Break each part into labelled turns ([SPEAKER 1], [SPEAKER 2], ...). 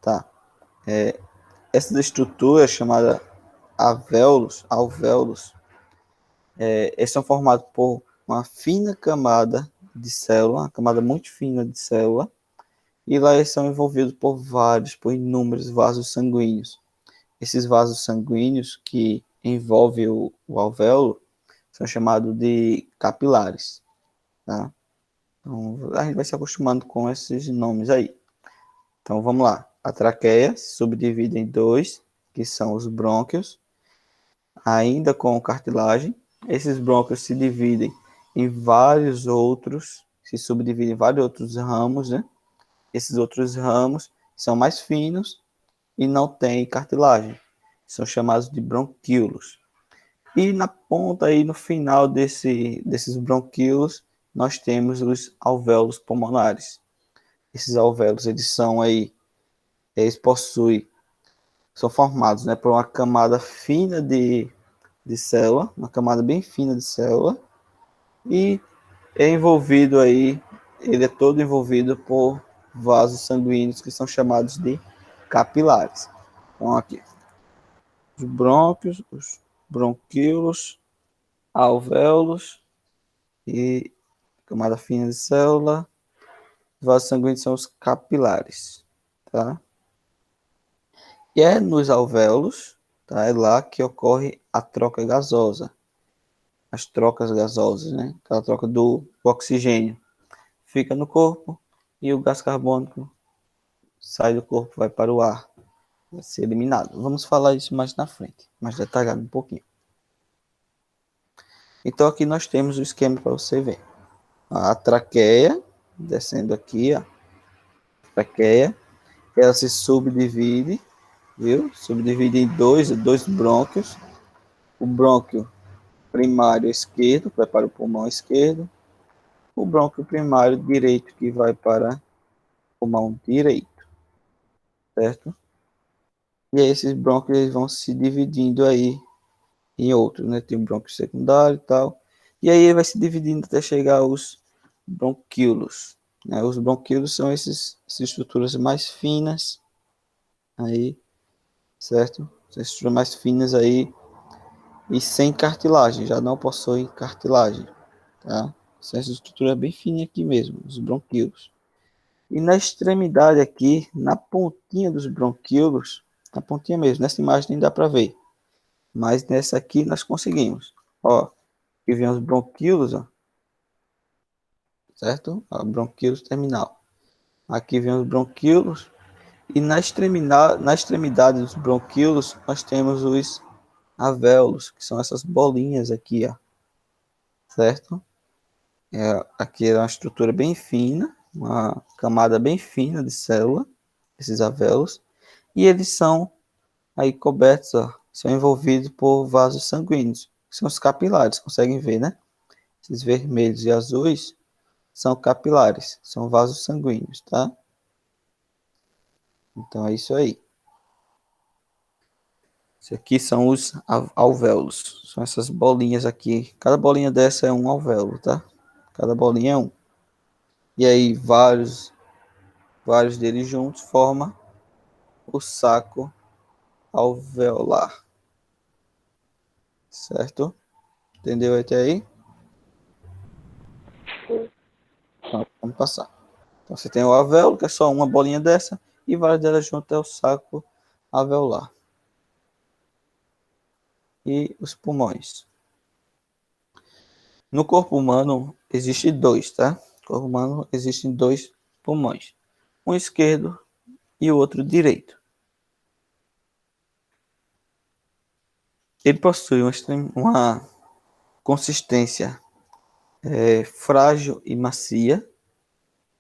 [SPEAKER 1] Tá. Essa estrutura chamada alvéolos, eles são formados por uma fina camada de célula, uma camada muito fina de célula, e lá eles são envolvidos por inúmeros vasos sanguíneos. Esses vasos sanguíneos que envolvem o alvéolo são chamados de capilares, tá? Então, a gente vai se acostumando com esses nomes aí. Então, vamos lá. A traqueia se subdivide em dois, que são os brônquios, ainda com cartilagem. Esses brônquios se dividem em vários outros, se subdividem em vários outros ramos, né? Esses outros ramos são mais finos e não têm cartilagem. São chamados de bronquíolos. E na ponta aí, no final desses bronquíolos, nós temos os alvéolos pulmonares. Esses alvéolos, eles possuem, são formados, né, por uma camada fina de célula, uma camada bem fina de célula, e é envolvido aí, ele é todo envolvido por vasos sanguíneos que são chamados de capilares. Então aqui, os brônquios, os bronquíolos, alvéolos e camada fina de célula, vasos sanguíneos são os capilares, tá? E é nos alvéolos, tá? É lá que ocorre a troca gasosa, as trocas gasosas, né? Aquela troca do oxigênio fica no corpo e o gás carbônico sai do corpo, vai para o ar, vai ser eliminado. Vamos falar isso mais na frente, mais detalhado um pouquinho. Então aqui nós temos o esquema para você ver. A traqueia, descendo aqui, ó, a traqueia, ela se subdivide, viu? Subdivide em dois brônquios. O brônquio primário esquerdo, que vai para o pulmão esquerdo. O brônquio primário direito, que vai para o pulmão direito, certo? E aí esses brônquios eles vão se dividindo aí em outros, né? Tem o brônquio secundário e tal. E aí ele vai se dividindo até chegar aos bronquíolos, né? Os bronquíolos são essas estruturas mais finas aí, certo? Essas estruturas mais finas aí e sem cartilagem, já não possuem cartilagem, tá? Essa estrutura é bem fininha aqui mesmo, os bronquíolos. E na extremidade aqui, na pontinha dos bronquíolos, na pontinha mesmo, nessa imagem nem dá para ver, mas nessa aqui nós conseguimos. Ó, aqui vem os bronquíolos, ó, certo? Ó, bronquíolos terminal. Aqui vem os bronquíolos e na extremidade dos bronquíolos nós temos os alvéolos, que são essas bolinhas aqui, ó, certo? Aqui é uma estrutura bem fina, uma camada bem fina de célula, esses alvéolos, e eles são aí cobertos, ó, são envolvidos por vasos sanguíneos, que são os capilares, conseguem ver, né? Esses vermelhos e azuis são capilares, são vasos sanguíneos, tá? Então é isso aí. Isso aqui são os alvéolos, são essas bolinhas aqui. Cada bolinha dessa é um alvéolo, tá? Cada bolinha é um. E aí vários deles juntos formam o saco alveolar, certo? Entendeu até aí? Então, vamos passar. Então, você tem o alvéolo, que é só uma bolinha dessa, e várias delas juntas é o saco alveolar. E os pulmões. No corpo humano, existe dois, tá? No corpo humano, existem dois pulmões. Um esquerdo e o outro direito. Ele possui uma consistência frágil e macia,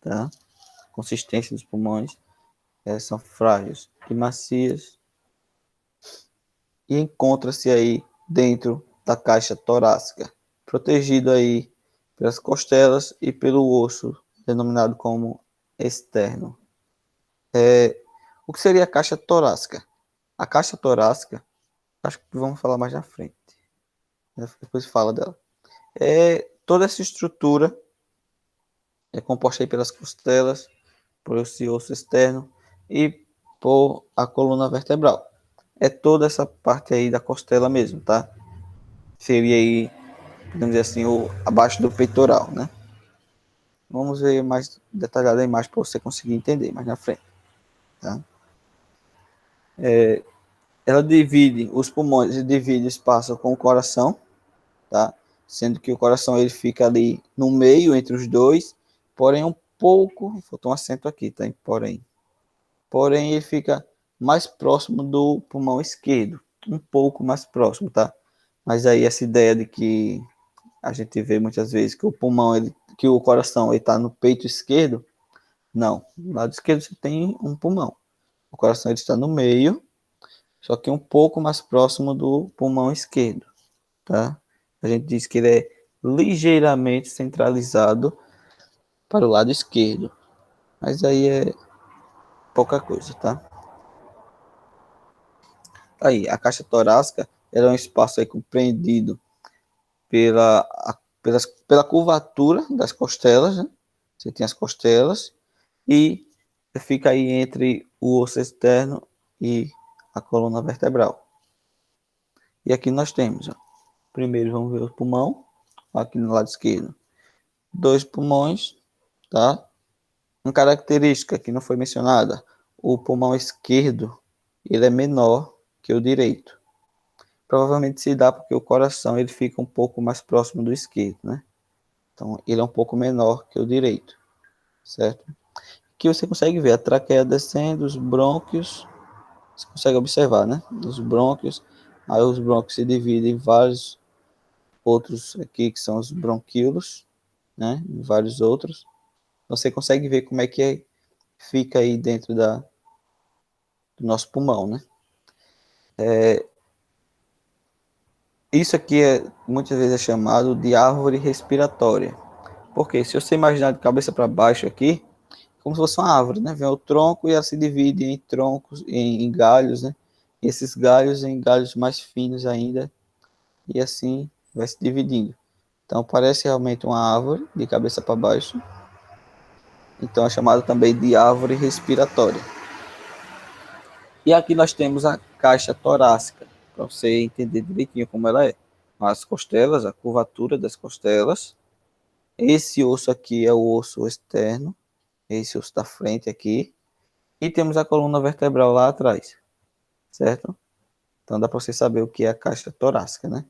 [SPEAKER 1] tá? Consistência dos pulmões são frágeis e macias e encontra-se aí dentro da caixa torácica, protegido aí pelas costelas e pelo osso, denominado como externo. O que seria a caixa torácica? A caixa torácica, acho que vamos falar mais na frente, depois fala dela. Toda essa estrutura é composta aí pelas costelas, por esse osso externo e por a coluna vertebral. É toda essa parte aí da costela mesmo, tá? Seria aí, podemos dizer assim, abaixo do peitoral, né? Vamos ver mais detalhado a imagem para você conseguir entender mais na frente, tá? Ela divide os pulmões e divide espaço com o coração, tá? Sendo que o coração ele fica ali no meio entre os dois, porém um pouco, faltou um acento aqui, tá? Porém ele fica mais próximo do pulmão esquerdo, um pouco mais próximo, tá? Mas aí essa ideia de que a gente vê muitas vezes que o pulmão, que o coração está no peito esquerdo, não. Do lado esquerdo você tem um pulmão. O coração ele está no meio, só que um pouco mais próximo do pulmão esquerdo, tá? A gente diz que ele é ligeiramente centralizado para o lado esquerdo, mas aí é pouca coisa, tá? Aí, a caixa torácica ela é um espaço aí compreendido pela curvatura das costelas, né? Você tem as costelas e fica aí entre o osso externo e a coluna vertebral. E aqui nós temos, ó, primeiro vamos ver o pulmão, aqui no lado esquerdo, dois pulmões, tá? Uma característica que não foi mencionada, o pulmão esquerdo, ele é menor que o direito. Provavelmente se dá porque o coração ele fica um pouco mais próximo do esquerdo, né? Então ele é um pouco menor que o direito, certo? Aqui você consegue ver a traqueia descendo, os brônquios, você consegue observar, né? Os brônquios, aí os brônquios se dividem em vários outros aqui que são os bronquíolos, né? E vários outros. Você consegue ver como é que fica aí dentro do nosso pulmão, né? Isso aqui muitas vezes é chamado de árvore respiratória. Porque se você imaginar de cabeça para baixo aqui, como se fosse uma árvore, né? Vem o tronco e ela se divide em troncos, em galhos, né? E esses galhos em galhos mais finos ainda, e assim vai se dividindo. Então parece realmente uma árvore de cabeça para baixo. Então é chamado também de árvore respiratória. E aqui nós temos a caixa torácica, para você entender direitinho como ela é. As costelas, a curvatura das costelas. Esse osso aqui é o osso externo, esse osso da frente aqui. E temos a coluna vertebral lá atrás, certo? Então dá para você saber o que é a caixa torácica, né?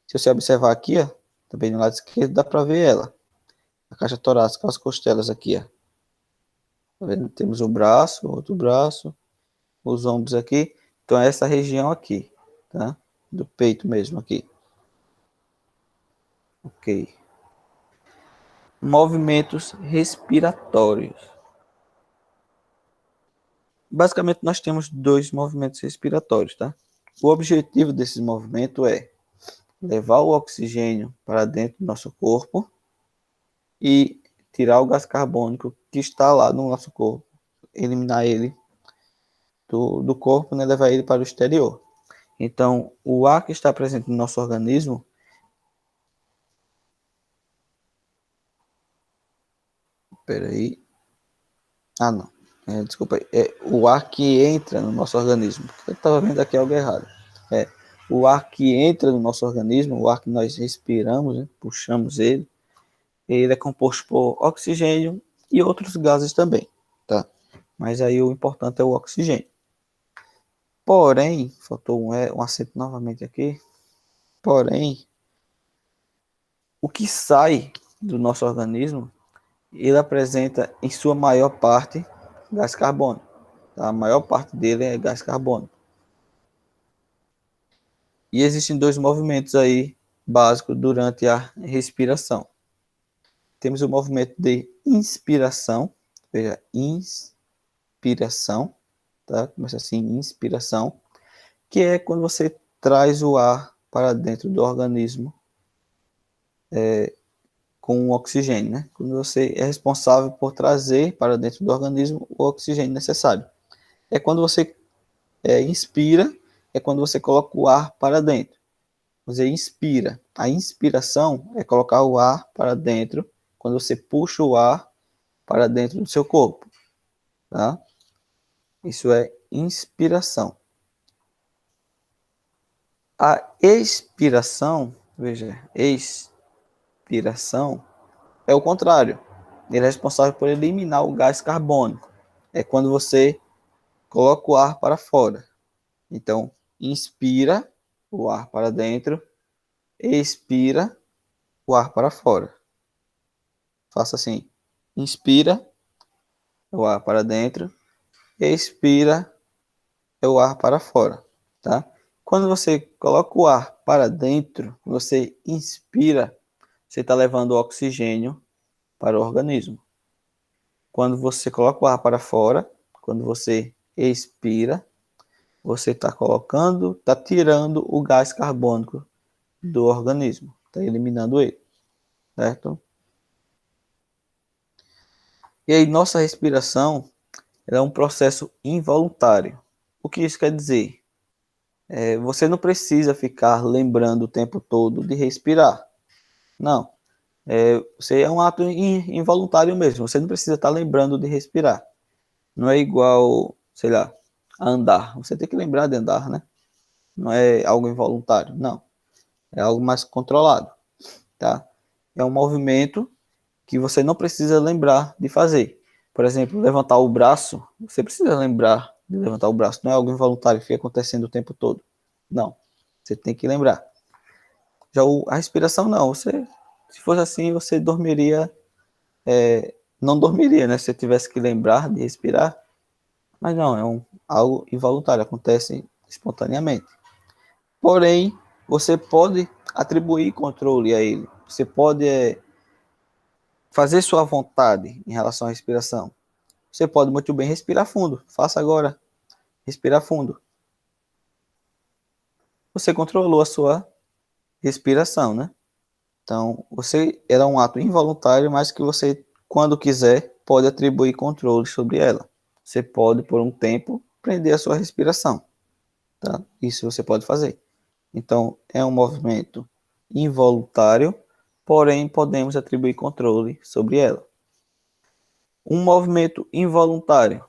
[SPEAKER 1] Se você observar aqui, ó, também no lado esquerdo, dá para ver ela. A caixa torácica, as costelas aqui, ó. Tá vendo? Temos o braço, outro braço, os ombros aqui. Então é essa região aqui, tá? Do peito mesmo aqui. Ok. Movimentos respiratórios. Basicamente nós temos dois movimentos respiratórios, tá? O objetivo desse movimento é levar o oxigênio para dentro do nosso corpo e tirar o gás carbônico que está lá no nosso corpo, eliminar ele do corpo, né, levar ele para o exterior. Então, o ar que está presente no nosso organismo, peraí, não, desculpa aí, é o ar que entra no nosso organismo. Eu estava vendo aqui algo errado. É o ar que entra no nosso organismo, o ar que nós respiramos, né, puxamos ele é composto por oxigênio e outros gases também, tá? Mas aí o importante é o oxigênio. Porém, faltou um acento novamente aqui. Porém, o que sai do nosso organismo, ele apresenta em sua maior parte gás carbônico. Tá? A maior parte dele é gás carbônico. E existem dois movimentos aí básicos durante a respiração. Temos o movimento de inspiração, veja, inspiração, tá? Começa assim, inspiração, que é quando você traz o ar para dentro do organismo com o oxigênio, né? Quando você é responsável por trazer para dentro do organismo o oxigênio necessário. É quando você inspira, é quando você coloca o ar para dentro. Você inspira. A inspiração é colocar o ar para dentro, quando você puxa o ar para dentro do seu corpo, tá? Isso é inspiração. A expiração, veja, expiração é o contrário. Ele é responsável por eliminar o gás carbônico. É quando você coloca o ar para fora. Então, inspira o ar para dentro, expira o ar para fora. Faça assim: inspira o ar para dentro, expira o ar para fora, tá? Quando você coloca o ar para dentro, você inspira, você está levando o oxigênio para o organismo. Quando você coloca o ar para fora, quando você expira, você está colocando, está tirando o gás carbônico do organismo, está eliminando ele, certo? E aí, nossa respiração é um processo involuntário. O que isso quer dizer? Você não precisa ficar lembrando o tempo todo de respirar. Não. Você é um ato involuntário mesmo. Você não precisa estar lembrando de respirar. Não é igual, sei lá, a andar. Você tem que lembrar de andar, né? Não é algo involuntário, não. É algo mais controlado, tá? É um movimento que você não precisa lembrar de fazer. Por exemplo, levantar o braço, você precisa lembrar de levantar o braço. Não é algo involuntário que fica acontecendo o tempo todo. Não. Você tem que lembrar. Já a respiração, não. Se fosse assim, você dormiria, não dormiria, né? Se você tivesse que lembrar de respirar. Mas não, algo involuntário, acontece espontaneamente. Porém, você pode atribuir controle a ele. Você pode fazer sua vontade em relação à respiração. Você pode muito bem respirar fundo. Faça agora. Respirar fundo. Você controlou a sua respiração, né? Então, você era um ato involuntário, mas que você, quando quiser, pode atribuir controle sobre ela. Você pode, por um tempo, prender a sua respiração, tá? Isso você pode fazer. Então, é um movimento involuntário, porém podemos atribuir controle sobre ela. Um movimento involuntário,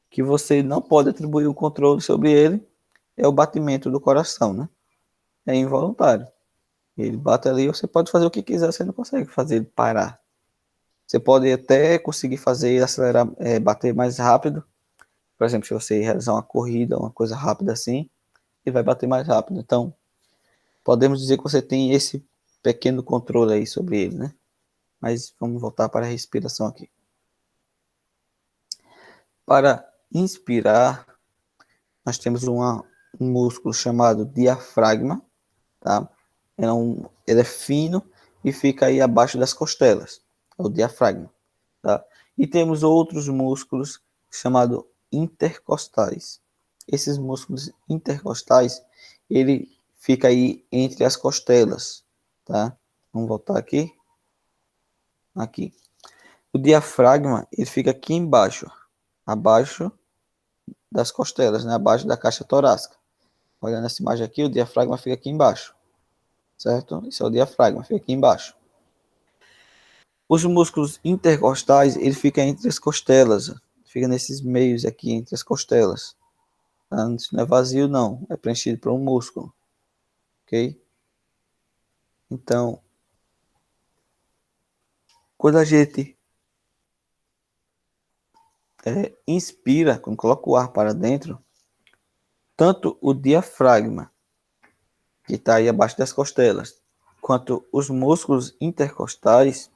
[SPEAKER 1] que você não pode atribuir o controle sobre ele, é o batimento do coração, né? É involuntário. Ele bate ali, você pode fazer o que quiser, você não consegue fazer ele parar. Você pode até conseguir fazer ele acelerar, bater mais rápido. Por exemplo, se você realizar uma corrida, uma coisa rápida assim, ele vai bater mais rápido. Então, podemos dizer que você tem esse pequeno controle aí sobre ele, né? Mas vamos voltar para a respiração aqui. Para inspirar, nós temos um músculo chamado diafragma, tá? Ele é fino e fica aí abaixo das costelas, é o diafragma, tá? E temos outros músculos chamados intercostais. Esses músculos intercostais, ele fica aí entre as costelas, tá? Vamos voltar aqui. Aqui. O diafragma, ele fica aqui embaixo, abaixo das costelas, né? Abaixo da caixa torácica. Olhando essa imagem aqui, o diafragma fica aqui embaixo, certo? Esse é o diafragma, fica aqui embaixo. Os músculos intercostais, ele fica entre as costelas, fica nesses meios aqui entre as costelas. Tá? Isso não é vazio, não, é preenchido por um músculo, ok? Então, quando a gente inspira, quando coloca o ar para dentro, tanto o diafragma, que está aí abaixo das costelas, quanto os músculos intercostais,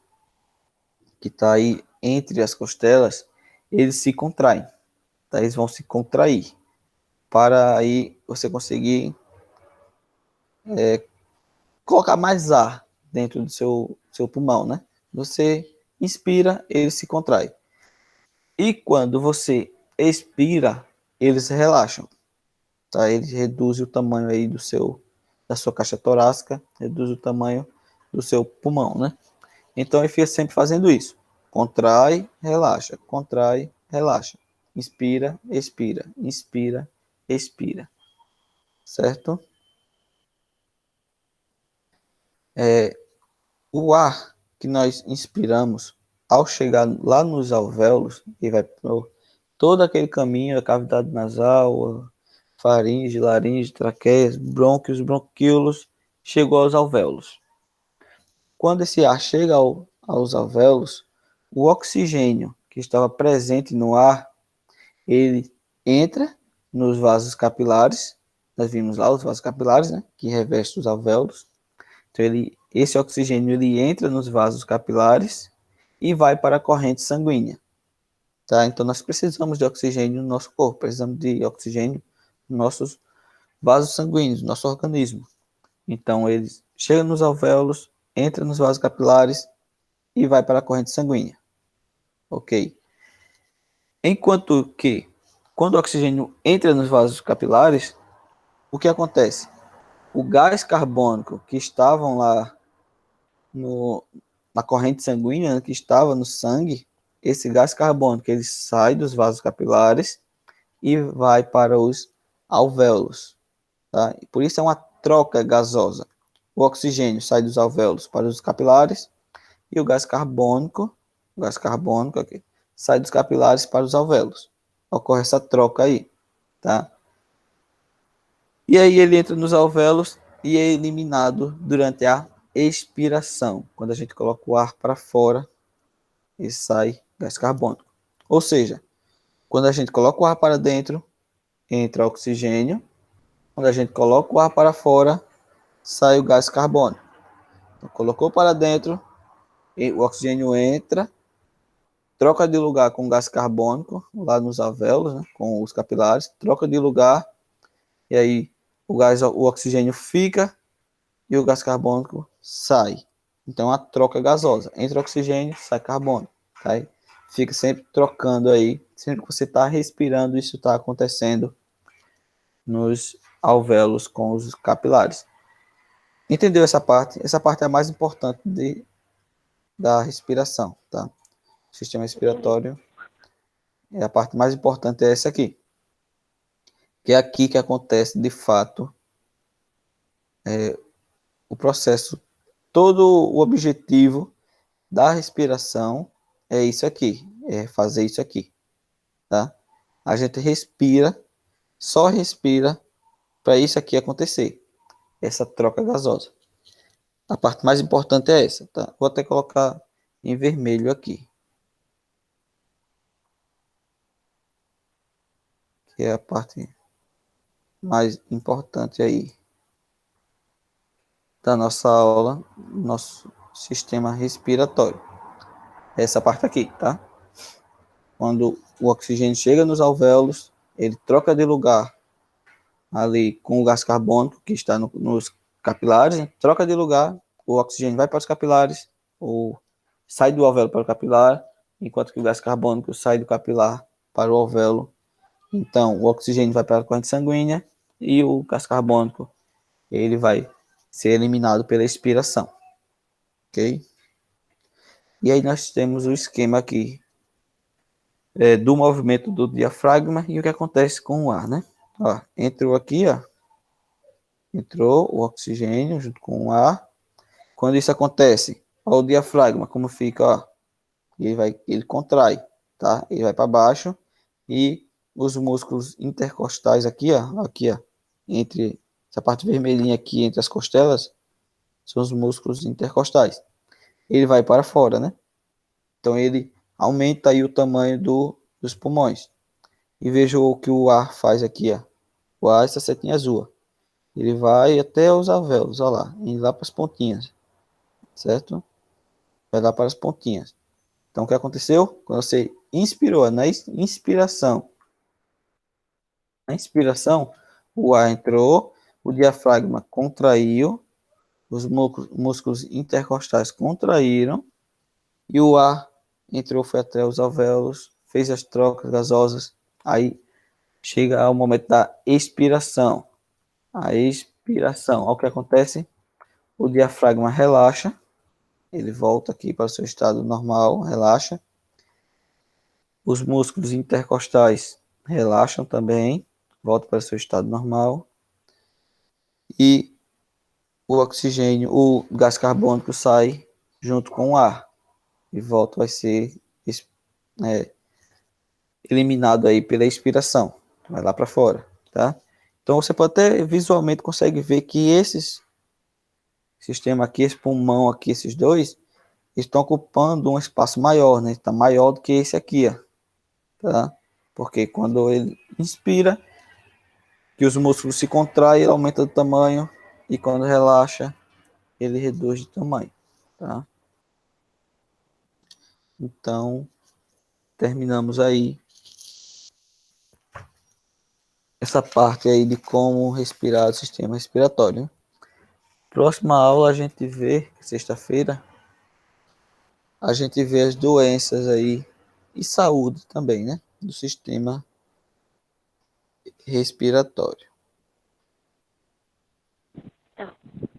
[SPEAKER 1] que está aí entre as costelas, eles se contraem, tá? Eles vão se contrair, para aí você conseguir colocar mais ar dentro do seu pulmão, né? Você inspira, ele se contrai. E quando você expira, eles relaxam, tá? Ele reduz o tamanho aí da sua caixa torácica, reduz o tamanho do seu pulmão, né? Então ele fica sempre fazendo isso. Contrai, relaxa. Inspira, expira, inspira, expira, certo? O ar que nós inspiramos, ao chegar lá nos alvéolos, ele vai todo aquele caminho, a cavidade nasal, a faringe, laringe, traqueias, brônquios, bronquíolos, chegou aos alvéolos. Quando esse ar chega aos alvéolos, o oxigênio que estava presente no ar, ele entra nos vasos capilares. Nós vimos lá os vasos capilares, né, que revestem os alvéolos. Então, esse oxigênio ele entra nos vasos capilares e vai para a corrente sanguínea. Tá? Então, nós precisamos de oxigênio no nosso corpo, precisamos de oxigênio nos nossos vasos sanguíneos, no nosso organismo. Então, ele chega nos alvéolos, entra nos vasos capilares e vai para a corrente sanguínea. Ok? Enquanto que, quando o oxigênio entra nos vasos capilares, o que acontece? O gás carbônico que estavam lá na corrente sanguínea, né, que estava no sangue, esse gás carbônico ele sai dos vasos capilares e vai para os alvéolos. Tá? Por isso é uma troca gasosa. O oxigênio sai dos alvéolos para os capilares e o gás carbônico aqui, sai dos capilares para os alvéolos. Ocorre essa troca aí, tá? E aí ele entra nos alvéolos e é eliminado durante a expiração. Quando a gente coloca o ar para fora, e sai gás carbônico. Ou seja, quando a gente coloca o ar para dentro, entra oxigênio. Quando a gente coloca o ar para fora, sai o gás carbônico. Então, colocou para dentro, o oxigênio entra, troca de lugar com o gás carbônico, lá nos alvéolos, né, com os capilares, troca de lugar, e aí o oxigênio fica e o gás carbônico sai. Então, a troca gasosa. Entra oxigênio, sai carbono. Tá? Fica sempre trocando aí. Sempre que você está respirando, isso está acontecendo nos alvéolos com os capilares. Entendeu essa parte? Essa parte é a mais importante da respiração. Tá? O sistema respiratório é a parte mais importante, é essa aqui. Que é aqui que acontece, de fato, o processo, todo o objetivo da respiração é isso aqui, é fazer isso aqui, tá? A gente respira, só respira para isso aqui acontecer, essa troca gasosa. A parte mais importante é essa, tá? Vou até colocar em vermelho aqui, que é a parte mais importante aí da nossa aula, nosso sistema respiratório. Essa parte aqui, tá? Quando o oxigênio chega nos alvéolos, ele troca de lugar ali com o gás carbônico que está nos capilares, né? Troca de lugar, o oxigênio vai para os capilares, ou sai do alvéolo para o capilar, enquanto que o gás carbônico sai do capilar para o alvéolo. Então, o oxigênio vai para a corrente sanguínea e o gás carbônico ele vai ser eliminado pela expiração, ok? E aí nós temos o esquema aqui do movimento do diafragma e o que acontece com o ar, né? Ó, entrou aqui, ó, entrou o oxigênio junto com o ar. Quando isso acontece, ó, o diafragma como fica, ó, ele contrai, tá? Ele vai para baixo e os músculos intercostais aqui, ó, entre essa parte vermelhinha aqui entre as costelas, são os músculos intercostais. Ele vai para fora, né? Então ele aumenta aí o tamanho dos pulmões. E veja o que o ar faz aqui, ó. O ar, essa setinha azul. Ele vai até os alvéolos, olha lá, indo lá para as pontinhas, certo? Vai lá para as pontinhas. Então, o que aconteceu? Quando você inspirou, na inspiração, o ar entrou, o diafragma contraiu, os músculos intercostais contraíram, e o ar entrou, foi até os alvéolos, fez as trocas gasosas, aí chega ao momento da expiração. A expiração, olha o que acontece? O diafragma relaxa, ele volta aqui para o seu estado normal, relaxa. Os músculos intercostais relaxam também, volta para o seu estado normal. E o oxigênio, o gás carbônico sai junto com o ar e volta, vai ser é, eliminado aí pela expiração, vai lá para fora, tá? Então você pode até visualmente consegue ver que esses sistema aqui, esse pulmão aqui, esses dois, estão ocupando um espaço maior, né? Está maior do que esse aqui, ó, tá? Porque quando ele inspira, que os músculos se contraem, ele aumenta de tamanho, e quando relaxa, ele reduz de tamanho, tá? Então, terminamos aí essa parte aí de como respirar o sistema respiratório. Próxima aula a gente vê, sexta-feira, a gente vê as doenças aí e saúde também, né? Do sistema respiratório.